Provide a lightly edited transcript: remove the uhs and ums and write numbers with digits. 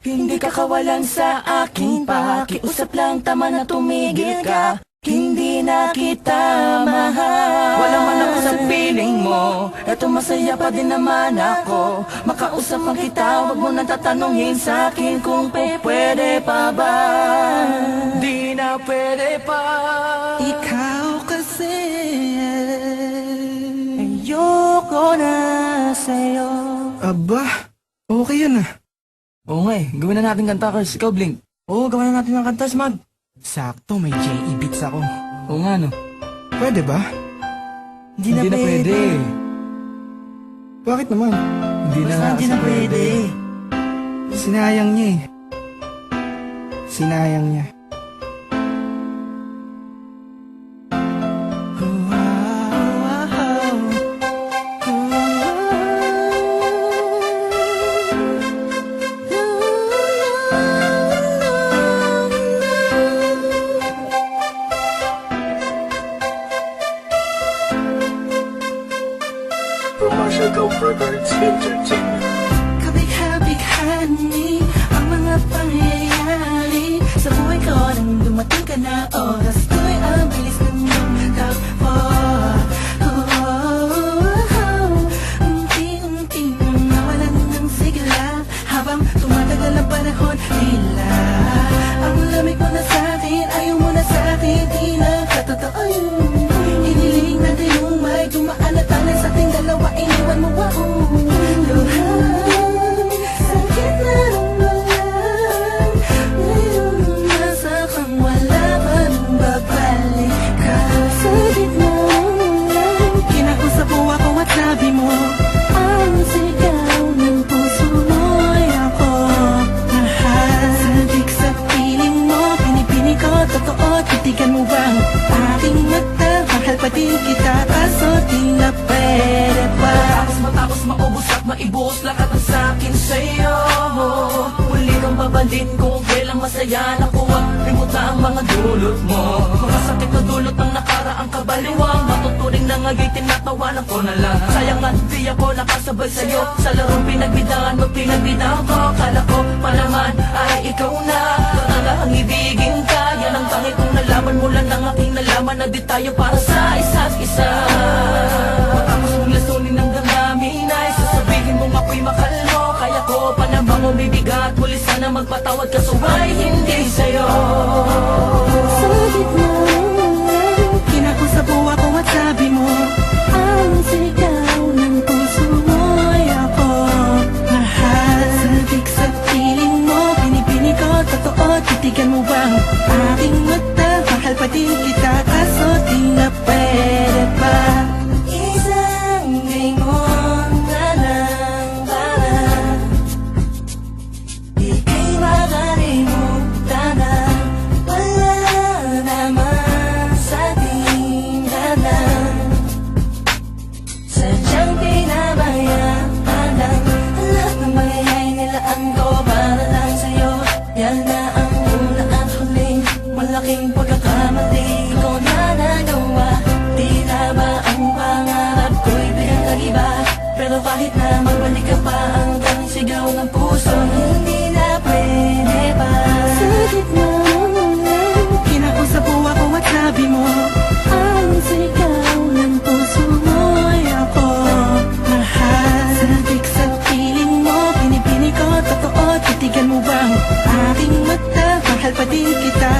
Hindi ka kawalan sa aking pakiusap lang, tama na tumigil ka. Hindi na kita mahal. Wala man ako sa piling mo, eto masaya pa din naman ako. Makausap man kita, wag mo nang tatanungin sa akin kung pwede pa ba. Di na pwede pa. Ikaw kasi Ayoko na sa'yo. Aba, okay yun ah. Oo nga eh, gawin na natin kanta, Kars. Ikaw, Blink. Oo, gawin na natin ng kanta, Smag. Sakto, may J.E. beats ako. Oo nga, no. Pwede ba? Hindi na pwede. Bakit naman? Hindi na Basta nga hindi na pwede. Sinayang niya eh. Sinayang niya. Commercial Go Records Entertainment. Kabigha-bighani ang mga pangyayari sa buhay ko nang dumating ka na. Oras ko'y ang bilis ng iyong takbo. Unti-unti nang nawalan ng sigla habang tumatagal ang panahon. Tila ang lamig mo na sa'kin, ayaw mo na sa'kin, di na katotoo yun. Iniling natin yung may dumaan na tanay sa ating dalawa, iniwan mo ako. Luhan, sakit na ramdaman, ngayon nasa kang wala pa nang babalik ka. Sa gitna ng kinakusap mo ako at sabi mo, ang sigaw ng puso mo'y ako. Mahal, sabik sa piling mo, pinipini ko, totoo, titigan mo bang aking mata? Mahal pa din kita, kaso di na pwede pa. Matapos maubos at maibuhos lahat ng sakin sa'yo. Muli kang babalik kung kailang masaya. Nakuha, limuta ang mga dulot mo. Mga sakit na dulot ng nakaraang kabaliwang. Matuturing na nga'y tinatawanan ko na lang. Sayang nga di ako nakasabay sa'yo sa larong pinagbidahan mo, pinagbidahan ko. Kala ko pa naman ay ikaw na talaga ang ibigin ka. Yan ang tangi kong nalaman mula ng aking nalaman na di tayo para sa isa't isa. Matapos mong lasunin ng damdamin ay sasabihin mong ako'y mahal mo. Kaya ko pa namang umibigat, muli sana magpatawad ka, suway hindi sa'yo. Sa gitna ng kinakusap mo ako at sabi mo, ang sigaw ng puso mo'y ako. Mahal, sabik sa piling mo, pinipini ko, totoo, titigan mo bang aking mata? Mahal pa din kita, kaso di na pwede pa. Isang lingon na lang para ika'y makalimutan na wala naman sa ating lahat. Sadyang pinabayaan lang lahat ng mangyayari, nilaan ko para lang sa'yo. Yan na ang una at huling malaking pagkakamali ko na nagawa. Tila ba ang pangarap ko'y biglang iba? Pero kahit na magbalik ka pa, hanggang sigaw ng puso, hindi na pwede pa. Sa gitna ng kinakusap mo ako at sabi mo, ang sigaw ng puso mo'y ako. Mahal, sabik sa piling mo, pinipini ko, totoo, titigan mo bang aking mata? Mahal pa din kita,